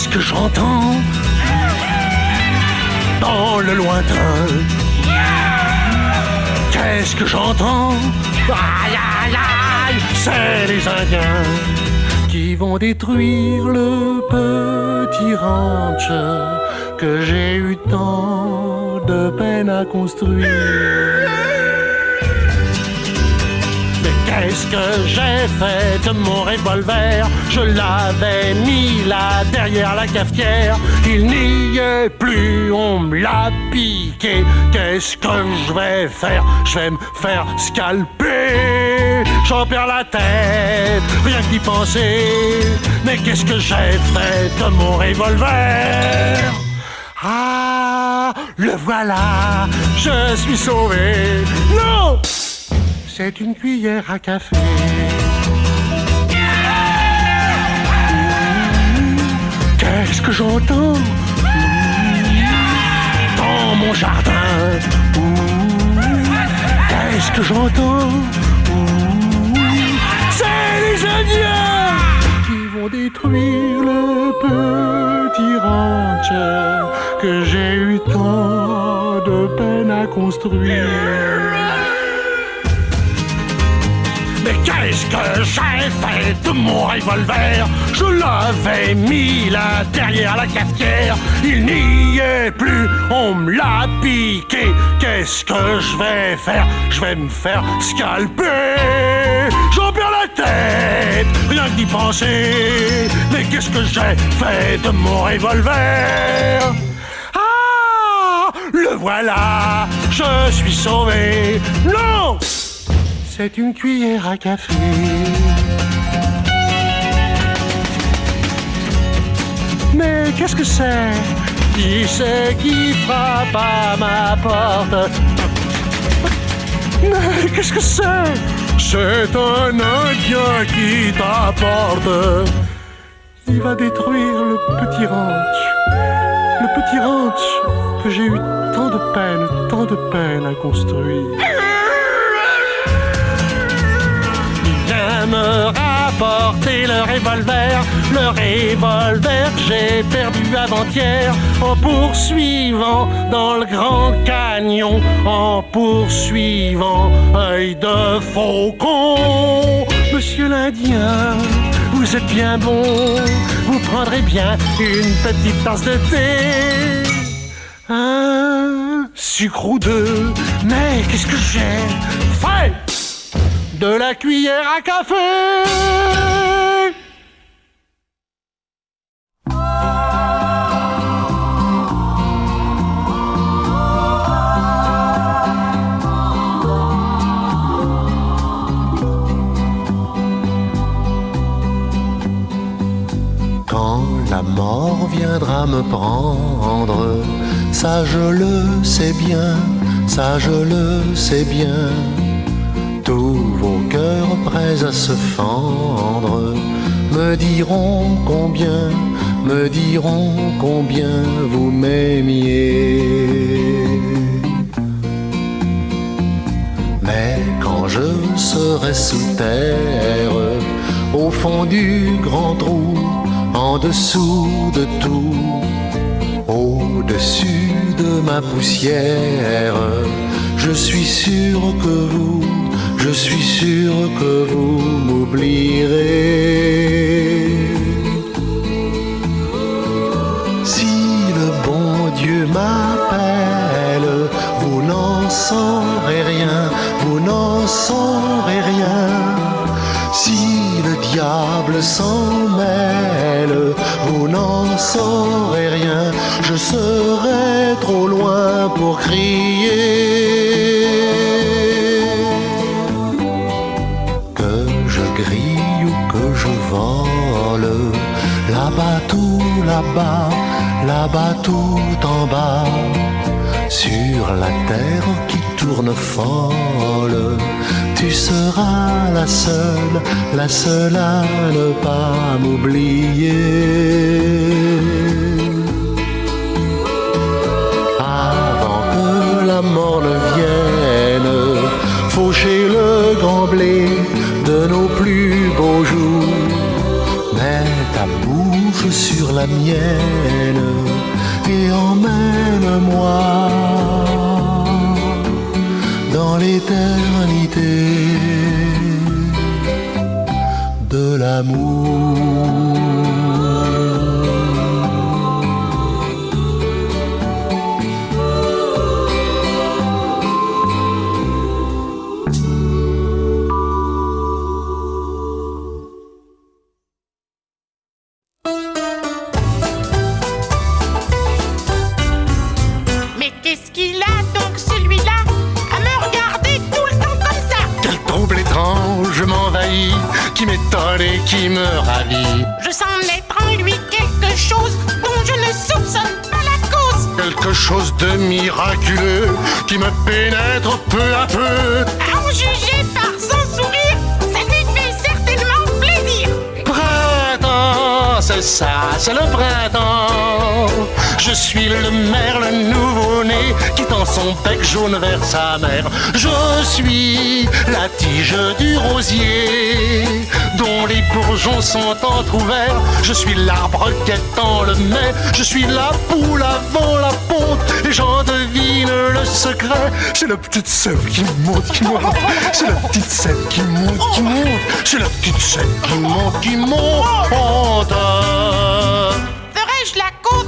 Qu'est-ce que j'entends dans le lointain? Qu'est-ce que j'entends? Aïe, aïe, aïe, c'est les Indiens qui vont détruire le petit ranch que j'ai eu tant de peine à construire. Mais qu'est-ce que j'ai fait de mon revolver? Je l'avais mis là derrière la cafetière. Il n'y est plus, on me l'a piqué. Qu'est-ce que je vais faire? Je vais me faire scalper. J'en perds la tête, rien que d'y penser. Mais qu'est-ce que j'ai fait de mon revolver? Ah, le voilà, je suis sauvé. Non! C'est une cuillère à café. Qu'est-ce que j'entends dans mon jardin? Qu'est-ce que j'entends? C'est les Indiens qui vont détruire le petit ranch que j'ai eu tant de peine à construire. Mais qu'est-ce que j'ai fait de mon revolver? Je l'avais mis là derrière la cafetière. Il n'y est plus, on me l'a piqué. Qu'est-ce que je vais faire? Je vais me faire scalper. J'en perds la tête, rien que d'y penser. Mais qu'est-ce que j'ai fait de mon revolver? Ah, le voilà, je suis sauvé. Non! C'est une cuillère à café. Mais qu'est-ce que c'est? Qui c'est qui frappe à ma porte? Mais qu'est-ce que c'est? C'est un Indien qui t'apporte. Il va détruire le petit ranch. Le petit ranch que j'ai eu tant de peine à construire. Me rapporter le revolver que j'ai perdu avant-hier en poursuivant dans le Grand Canyon, en poursuivant œil de faucon. Monsieur l'Indien, vous êtes bien bon, vous prendrez bien une petite tasse de thé, un sucre ou deux. Mais qu'est-ce que j'ai fait de la cuillère à café? Quand la mort viendra me prendre, ça je le sais bien, ça je le sais bien. Tous vos cœurs prêts à se fendre me diront combien vous m'aimiez. Mais quand je serai sous terre, au fond du grand trou, en dessous de tout, au-dessus de ma poussière, je suis sûr que vous m'oublierez. Si le bon Dieu m'appelle, vous n'en saurez rien, vous n'en saurez rien. Si le diable s'en mêle, vous n'en saurez rien. Je serai trop loin pour crier. Grille ou que je vole, là-bas tout là-bas, là-bas tout en bas, sur la terre qui tourne folle, tu seras la seule à ne pas m'oublier. Avant que la mort ne vienne faucher le grand blé de nos plus beaux jours, mais ta bouche bouche sur la mienne et emmène-moi dans l'éternité de l'amour. Qui m'étonne et qui me ravit. Je sens naître en lui quelque chose dont je ne soupçonne pas la cause. Quelque chose de miraculeux qui me pénètre peu à peu. À en juger par son sourire, ça lui fait certainement plaisir. Printemps, c'est ça, c'est le printemps. Je suis le merle nouveau-né qui tend son bec jaune vers sa mère. Je suis la tige du rosier dont les bourgeons sont entrouverts. Je suis l'arbre guettant le mai. Je suis la poule avant la ponte et j'en devine le secret. C'est la petite sève qui monte, qui monte. C'est la petite sève qui monte, qui monte. C'est la petite sève qui monte, qui monte. Ferais-je la côte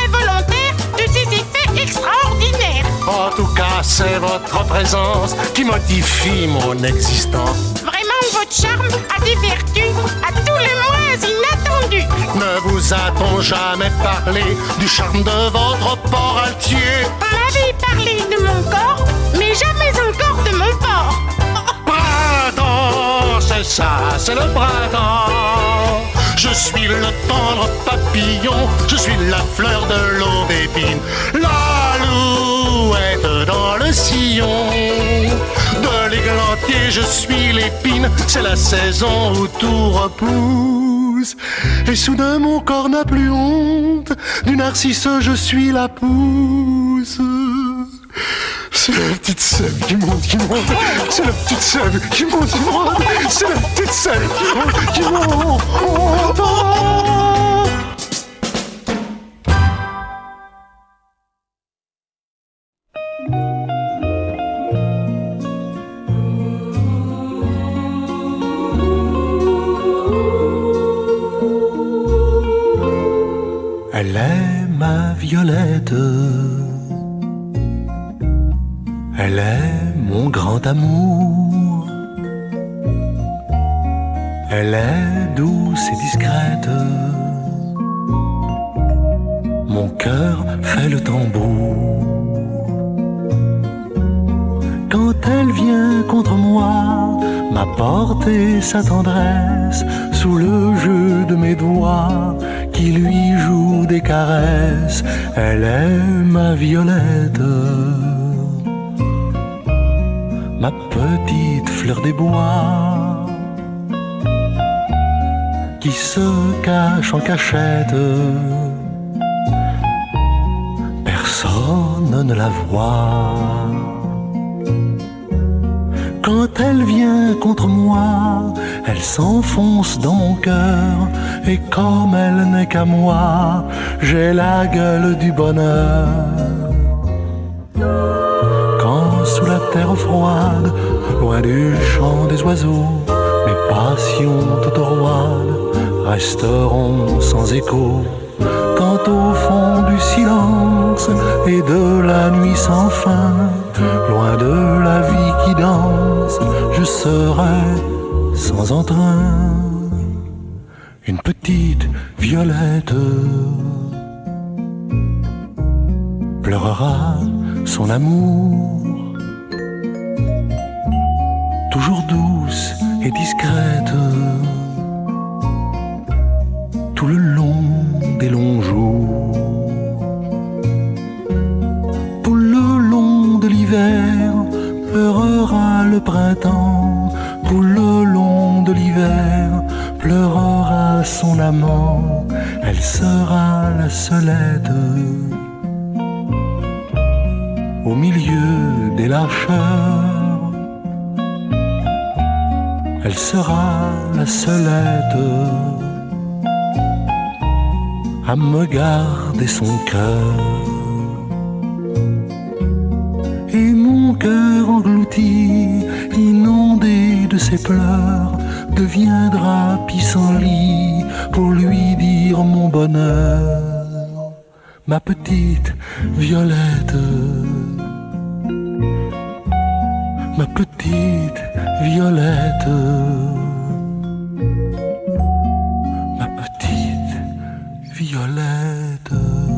involontaire de ces effets extraordinaires? En tout cas, c'est votre présence qui modifie mon existence. Vraiment, votre charme a des vertus à tous les moins inattendues. Ne vous a-t-on jamais parlé du charme de votre port altier? On m'avait parlé de mon corps, mais jamais encore de mon porc. Printemps, c'est ça, c'est le printemps. Je suis le tendre papillon, je suis la fleur de l'aubépine. L'alouette dans le sillon de l'églantier, je suis l'épine. C'est la saison où tout repousse. Et soudain mon corps n'a plus honte. Du narcisse, je suis la pousse. C'est la petite sève qui monte, qui monte. C'est la petite sève qui monte, qui monte. C'est la petite sève qui monte, qui monte. Elle est ma Violette. Elle est mon grand amour. Elle est douce et discrète. Mon cœur fait le tambour. Quand elle vient contre moi, m'apporter sa tendresse sous le jeu de mes doigts qui lui jouent des caresses. Elle est ma Violette, ma petite fleur des bois, qui se cache en cachette. Personne ne la voit. Quand elle vient contre moi, elle s'enfonce dans mon cœur. Et comme elle n'est qu'à moi, j'ai la gueule du bonheur. Quand sous la terre froide, loin du chant des oiseaux, mes passions toutes roides resteront sans écho. Quand au fond du silence et de la nuit sans fin, loin de la vie qui danse, je serai sans entrain. Une petite Violette pleurera son amour, toujours douce et discrète, tout le long des longs jours. Tout le long de l'hiver pleurera le printemps. Tout le long de l'hiver pleurera son amant. Elle sera la seulette au milieu des lâcheurs. Elle sera la seulette à me garder son cœur. Et mon cœur englouti, inondé de ses pleurs, deviendra pissenlit pour lui dire mon bonheur. Ma petite Violette, ma petite Violette, ma petite Violette.